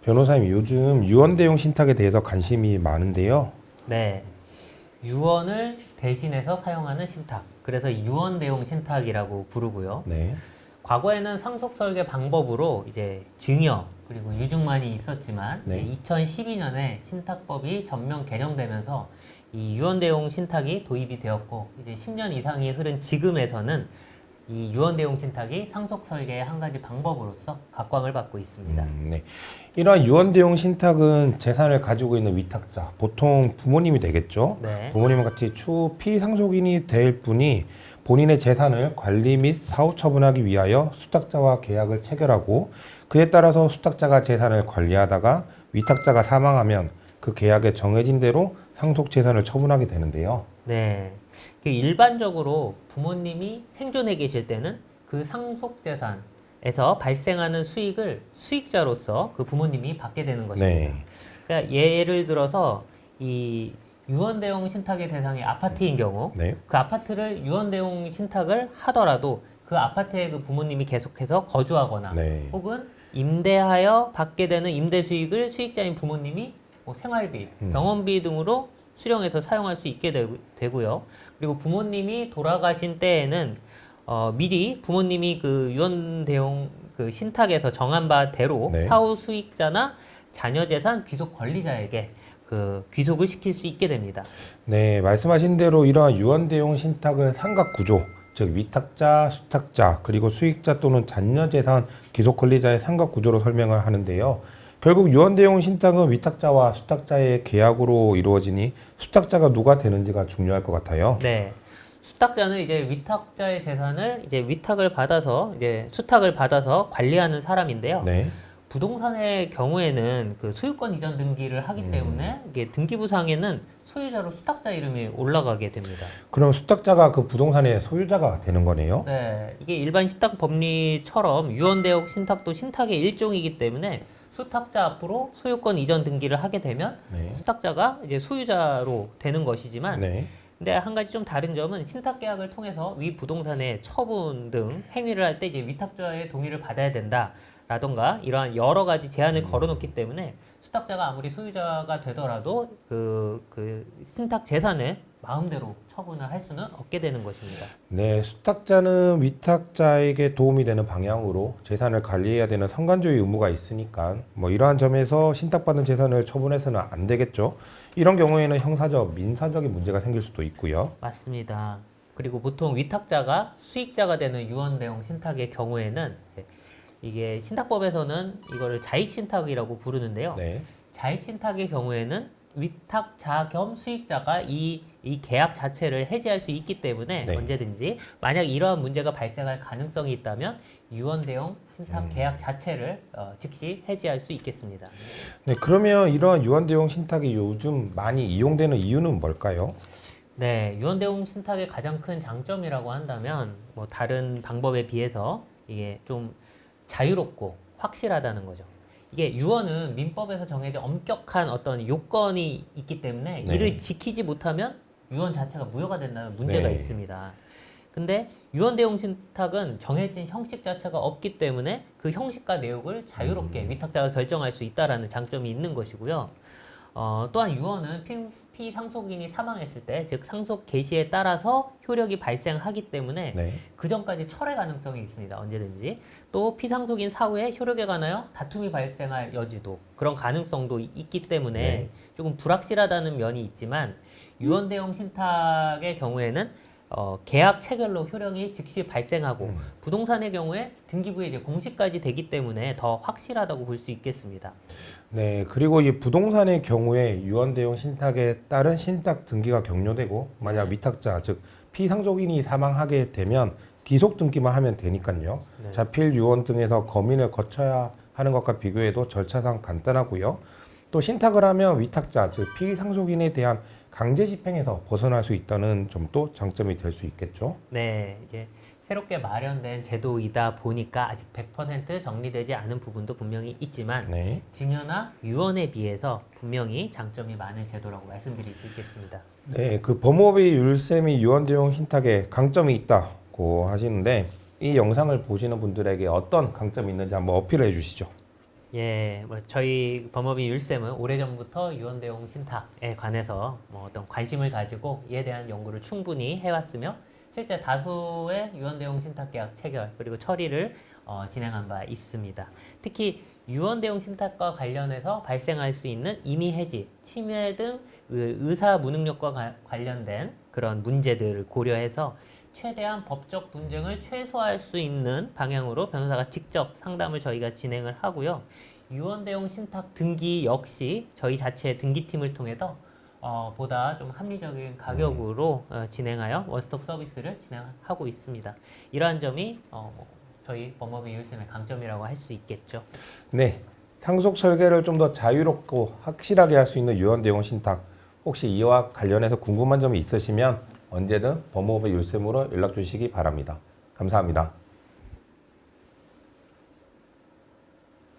변호사님, 요즘 유언대용 신탁에 대해서 관심이 많은데요. 네, 유언을 대신해서 사용하는 신탁. 그래서 유언 대용 신탁이라고 부르고요. 네. 과거에는 상속 설계 방법으로 이제 증여 그리고 유증만이 있었지만 네. 2012년에 신탁법이 전면 개정되면서 이 유언 대용 신탁이 도입이 되었고 이제 10년 이상이 흐른 지금에서는 이 유언 대용 신탁이 상속 설계의 한 가지 방법으로서 각광을 받고 있습니다. 네. 이러한 유언대용 신탁은 재산을 가지고 있는 위탁자, 보통 부모님이 되겠죠. 네. 부모님과 같이 추후 피상속인이 될 분이 본인의 재산을 관리 및 사후 처분하기 위하여 수탁자와 계약을 체결하고 그에 따라서 수탁자가 재산을 관리하다가 위탁자가 사망하면 그 계약에 정해진 대로 상속 재산을 처분하게 되는데요. 네. 일반적으로 부모님이 생존해 계실 때는 그 상속 재산에서 발생하는 수익을 수익자로서 그 부모님이 받게 되는 것입니다. 네. 그러니까 예를 들어서 이 유언대용 신탁의 대상이 아파트인 경우 네. 그 아파트를 유언대용 신탁을 하더라도 그 아파트에 그 부모님이 계속해서 거주하거나 네. 혹은 임대하여 받게 되는 임대 수익을 수익자인 부모님이 뭐 생활비, 병원비 등으로 수령해서 사용할 수 있게 되고요. 그리고 부모님이 돌아가신 때에는 미리 부모님이 그 유언대용 그 신탁에서 정한 바대로 네. 사후 수익자나 자녀 재산 귀속 권리자에게 그 귀속을 시킬 수 있게 됩니다. 네, 말씀하신 대로 이러한 유언대용 신탁을 삼각구조, 즉 위탁자, 수탁자, 그리고 수익자 또는 잔여 재산 귀속 권리자의 삼각구조로 설명을 하는데요. 결국 유언대용 신탁은 위탁자와 수탁자의 계약으로 이루어지니 수탁자가 누가 되는지가 중요할 것 같아요. 네. 수탁자는 이제 위탁자의 재산을 이제 위탁을 받아서 이제 수탁을 받아서 관리하는 사람인데요. 네. 부동산의 경우에는 그 소유권 이전 등기를 하기 때문에 이게 등기부상에는 소유자로 수탁자 이름이 올라가게 됩니다. 그럼 수탁자가 그 부동산의 소유자가 되는 거네요. 네, 이게 일반 신탁 법리처럼 유언대용 신탁도 신탁의 일종이기 때문에 수탁자 앞으로 소유권 이전 등기를 하게 되면 네. 수탁자가 이제 소유자로 되는 것이지만 네. 근데 한 가지 좀 다른 점은 신탁 계약을 통해서 위 부동산의 처분 등 행위를 할 때 이제 위탁자의 동의를 받아야 된다라던가 이러한 여러 가지 제한을 걸어놓기 때문에 수탁자가 아무리 소유자가 되더라도 그 신탁 재산을 마음대로 처분을 할 수는 없게 되는 것입니다. 네, 수탁자는 위탁자에게 도움이 되는 방향으로 재산을 관리해야 되는 선관조의 의무가 있으니까 뭐 이러한 점에서 신탁받은 재산을 처분해서는 안 되겠죠. 이런 경우에는 형사적, 민사적인 문제가 생길 수도 있고요. 맞습니다. 그리고 보통 위탁자가 수익자가 되는 유언대용 신탁의 경우에는 이게 신탁법에서는 이거를 자익신탁이라고 부르는데요. 네. 자익신탁의 경우에는 위탁자 겸 수익자가 이 계약 자체를 해지할 수 있기 때문에 네. 언제든지 만약 이러한 문제가 발생할 가능성이 있다면 유언대용 신탁 계약 자체를 즉시 해지할 수 있겠습니다. 네, 그러면 이러한 유언대용 신탁이 요즘 많이 이용되는 이유는 뭘까요? 네, 유언대용 신탁의 가장 큰 장점이라고 한다면 뭐 다른 방법에 비해서 이게 좀 자유롭고 확실하다는 거죠. 이게 유언은 민법에서 정해진 엄격한 어떤 요건이 있기 때문에 네. 이를 지키지 못하면 유언 자체가 무효가 된다는 문제가 네. 있습니다. 근데 유언 대용 신탁은 정해진 형식 자체가 없기 때문에 그 형식과 내용을 자유롭게 위탁자가 결정할 수 있다라는 장점이 있는 것이고요. 또한 유언은 피상속인이 사망했을 때, 즉 상속 개시에 따라서 효력이 발생하기 때문에 네. 그 전까지 철회 가능성이 있습니다. 언제든지. 또 피상속인 사후에 효력에 관하여 다툼이 발생할 여지도 그런 가능성도 있기 때문에 네. 조금 불확실하다는 면이 있지만 유언 대용 신탁의 경우에는 계약 체결로 효력이 즉시 발생하고 부동산의 경우에 등기부에 이제 공시까지 되기 때문에 더 확실하다고 볼 수 있겠습니다. 네, 그리고 이 부동산의 경우에 유언대용 신탁에 따른 신탁 등기가 격려되고 만약 위탁자, 즉 피상속인이 사망하게 되면 기속 등기만 하면 되니까요. 네. 자필 유언 등에서 검인을 거쳐야 하는 것과 비교해도 절차상 간단하고요. 또 신탁을 하면 위탁자, 즉 피상속인에 대한 강제 집행에서 벗어날 수 있다는 점도 장점이 될 수 있겠죠. 네, 이제 새롭게 마련된 제도이다 보니까 아직 100% 정리되지 않은 부분도 분명히 있지만 네. 증여나 유언에 비해서 분명히 장점이 많은 제도라고 말씀드릴 수 있겠습니다. 네, 그 법무법의 율세 및 유언대용 신탁에 강점이 있다고 하시는데 이 영상을 보시는 분들에게 어떤 강점이 있는지 한번 어필해 주시죠. 예, 뭐 저희 범업인 율쌤은 오래전부터 유언대용 신탁에 관해서 뭐 어떤 관심을 가지고 이에 대한 연구를 충분히 해왔으며 실제 다수의 유언대용 신탁계약 체결 그리고 처리를 진행한 바 있습니다. 특히 유언대용 신탁과 관련해서 발생할 수 있는 임의 해지, 침해 등 의사 무능력과 관련된 그런 문제들을 고려해서 최대한 법적 분쟁을 최소화할 수 있는 방향으로 변호사가 직접 상담을 저희가 진행을 하고요. 유언대용 신탁 등기 역시 저희 자체의 등기팀을 통해서 보다 좀 합리적인 가격으로 진행하여 원스톱 서비스를 진행하고 있습니다. 이러한 점이 저희 법무부 율쌤의 강점이라고 할 수 있겠죠. 네, 상속 설계를 좀 더 자유롭고 확실하게 할 수 있는 유언대용 신탁, 혹시 이와 관련해서 궁금한 점이 있으시면 언제든 법무부 율쌤으로 연락 주시기 바랍니다. 감사합니다.